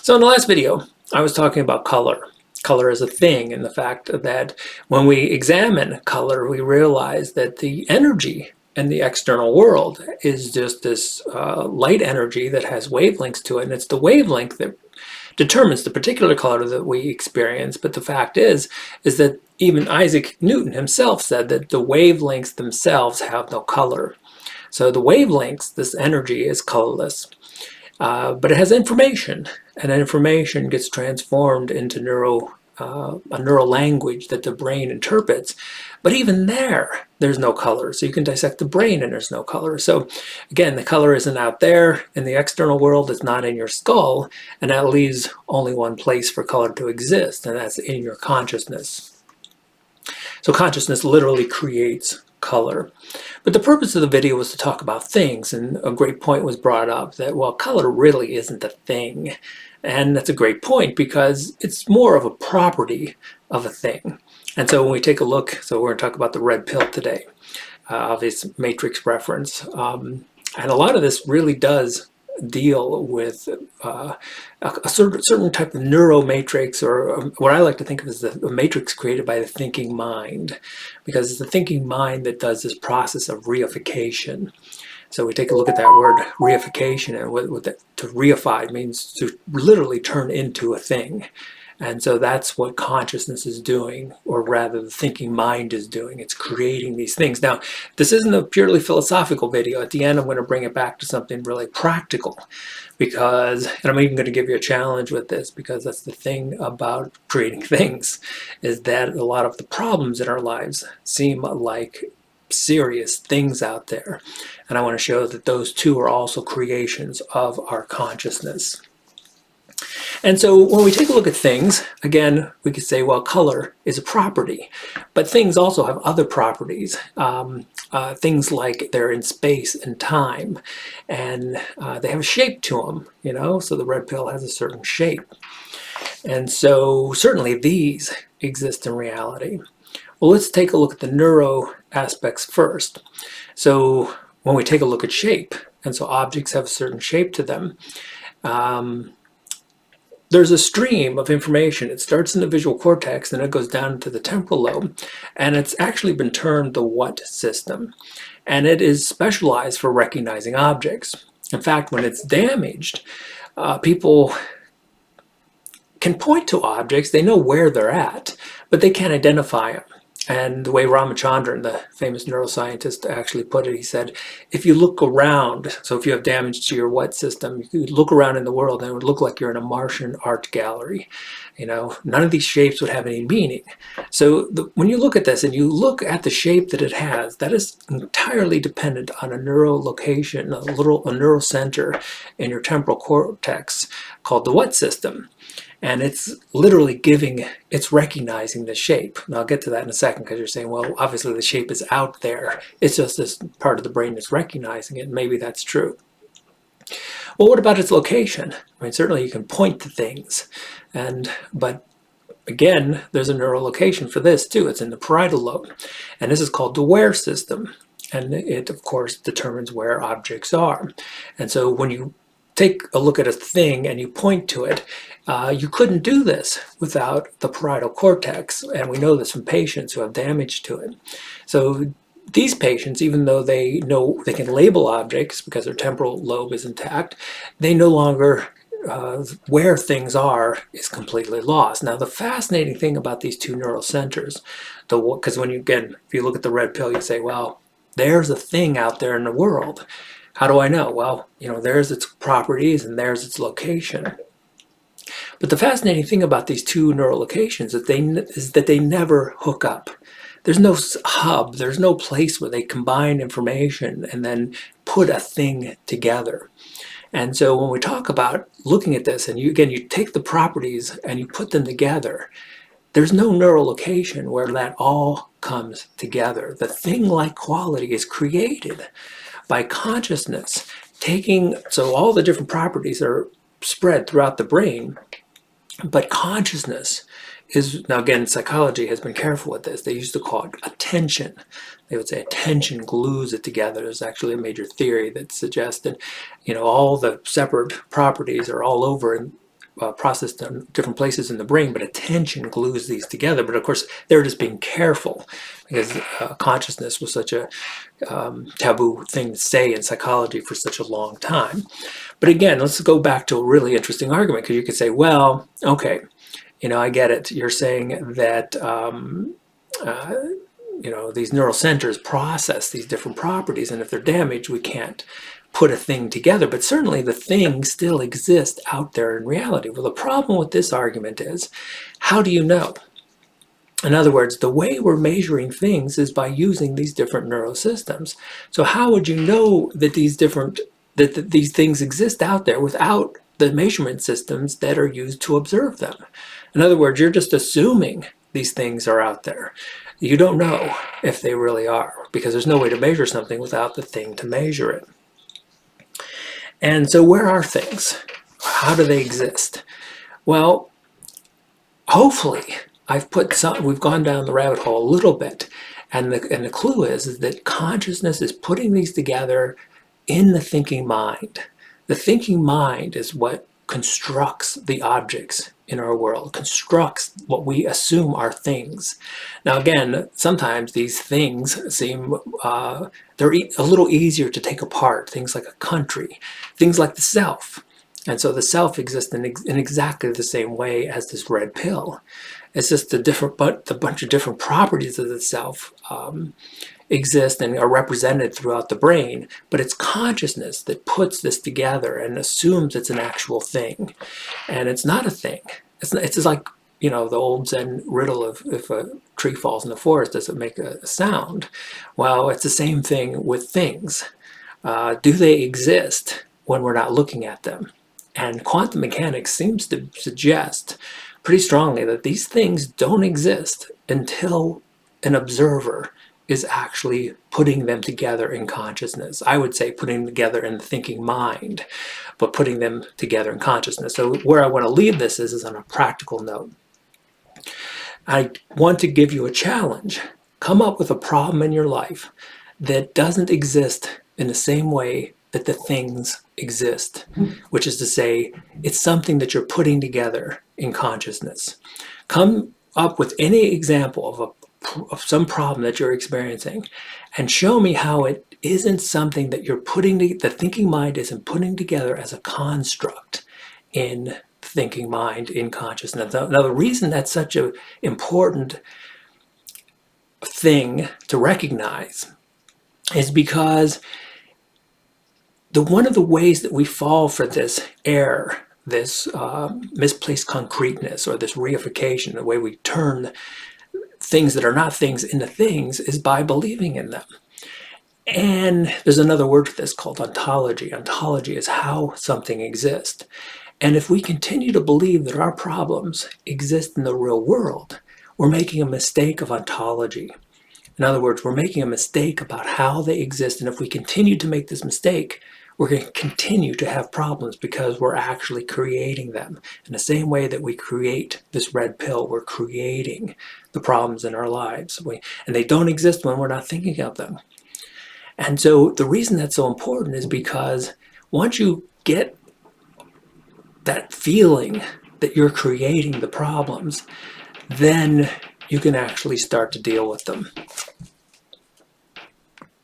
So in the last video, I was talking about color. Color is a thing, and the fact that when we examine color, we realize that the energy in the external world is just this light energy that has wavelengths to it, and it's the wavelength that determines the particular color that we experience. But the fact is that even Isaac Newton himself said that the wavelengths themselves have no color. So the wavelengths, this energy, is colorless. But it has information, and that information gets transformed into a neural language that the brain interprets. But even there's no color. So you can dissect the brain and there's no color. So again, the color isn't out there in the external world. It's not in your skull. And that leaves only one place for color to exist, and that's in your consciousness. So consciousness literally creates color. But the purpose of the video was to talk about things, and a great point was brought up that, well, color really isn't a thing. And that's a great point because it's more of a property of a thing. And so when we take a look, so we're going to talk about the red pill today, obvious matrix reference. And a lot of this really does deal with a certain type of neuromatrix, or what I like to think of as the matrix created by the thinking mind, because it's the thinking mind that does this process of reification. So we take a look at that word reification, and what that, to reify means to literally turn into a thing. And so that's what consciousness is doing, or rather the thinking mind is doing. It's creating these things. Now, this isn't a purely philosophical video. At the end, I'm going to bring it back to something really practical, because, and I'm even going to give you a challenge with this, because that's the thing about creating things, is that a lot of the problems in our lives seem like serious things out there. And I want to show that those two are also creations of our consciousness. And so when we take a look at things, again, we could say, well, color is a property, but things also have other properties. Things like they're in space and time, and they have a shape to them, you know, so the red pill has a certain shape. And so certainly these exist in reality. Well, let's take a look at the neuro aspects first. So when we take a look at shape, and so objects have a certain shape to them, there's a stream of information. It starts in the visual cortex, then it goes down to the temporal lobe, and it's actually been termed the what system. And it is specialized for recognizing objects. In fact, when it's damaged, people can point to objects. They know where they're at, but they can't identify them. And the way Ramachandran, the famous neuroscientist, actually put it, he said, if you look around, so if you have damage to your what system, you could look around in the world and it would look like you're in a Martian art gallery. You know, none of these shapes would have any meaning. So when you look at this and you look at the shape that it has, that is entirely dependent on a neurolocation, a neural center in your temporal cortex called the what system. And it's literally it's recognizing the shape. And I'll get to that in a second, because you're saying, well, obviously the shape is out there. It's just this part of the brain that's recognizing it. And maybe that's true. Well, what about its location? I mean, certainly you can point to things, but again, there's a neural location for this too. It's in the parietal lobe. And this is called the where system. And it, of course, determines where objects are. And so when you take a look at a thing and you point to it, you couldn't do this without the parietal cortex, and we know this from patients who have damage to it. So these patients, even though they know they can label objects because their temporal lobe is intact, they no longer, where things are is completely lost. Now, the fascinating thing about these two neural centers, because when you, again, if you look at the red pill, you say, well, there's a thing out there in the world. How do I know? Well, you know, there's its properties and there's its location. But the fascinating thing about these two neural locations is that they never hook up. There's no hub, there's no place where they combine information and then put a thing together. And so when we talk about looking at this, and you take the properties and you put them together, there's no neural location where that all comes together. The thing-like quality is created by consciousness so all the different properties are spread throughout the brain, but consciousness is, now again, psychology has been careful with this. They used to call it attention. They would say attention glues it together. There's actually a major theory that suggested, you know, all the separate properties are all over processed in different places in the brain, but attention glues these together. But of course, they're just being careful because consciousness was such a taboo thing to say in psychology for such a long time. But again, let's go back to a really interesting argument, because you could say, well, okay, I get it. You're saying that these neural centers process these different properties, and if they're damaged, we can't put a thing together. But certainly the thing still exists out there in reality. Well, the problem with this argument is, how do you know? In other words, the way we're measuring things is by using these different neural systems. So how would you know that these things exist out there without the measurement systems that are used to observe them? In other words, you're just assuming these things are out there. You don't know if they really are, because there's no way to measure something without the thing to measure it. And so where are things? How do they exist? Well, hopefully we've gone down the rabbit hole a little bit, and the clue is that consciousness is putting these together in the thinking mind. The thinking mind is what constructs the objects in our world, constructs what we assume are things. Now again, sometimes these things seem they're a little easier to take apart, things like a country, things like the self. And so the self exists in exactly the same way as this red pill. It's just the bunch of different properties of the self exist and are represented throughout the brain, but it's consciousness that puts this together and assumes it's an actual thing. And it's not a thing. It's just like, the old Zen riddle of, if a tree falls in the forest, does it make a sound? Well, it's the same thing with things. Do they exist when we're not looking at them? And quantum mechanics seems to suggest pretty strongly that these things don't exist until an observer is actually putting them together in consciousness. I would say putting them together in the thinking mind, but putting them together in consciousness. So where I want to leave this is on a practical note. I want to give you a challenge. Come up with a problem in your life that doesn't exist in the same way that the things exist, which is to say, it's something that you're putting together in consciousness. Come up with any example of some problem that you're experiencing and show me how it isn't something that the thinking mind isn't putting together as a construct in thinking mind, in consciousness. Now, the reason that's such an important thing to recognize is because one of the ways that we fall for this error, this misplaced concreteness, or this reification, the way we turn things that are not things into things, is by believing in them. And there's another word for this called ontology. Ontology is how something exists. And if we continue to believe that our problems exist in the real world, we're making a mistake of ontology. In other words, we're making a mistake about how they exist. And if we continue to make this mistake, we're going to continue to have problems, because we're actually creating them. In the same way that we create this red pill, we're creating the problems in our lives. And they don't exist when we're not thinking of them. And so the reason that's so important is because once you get that feeling that you're creating the problems, then you can actually start to deal with them.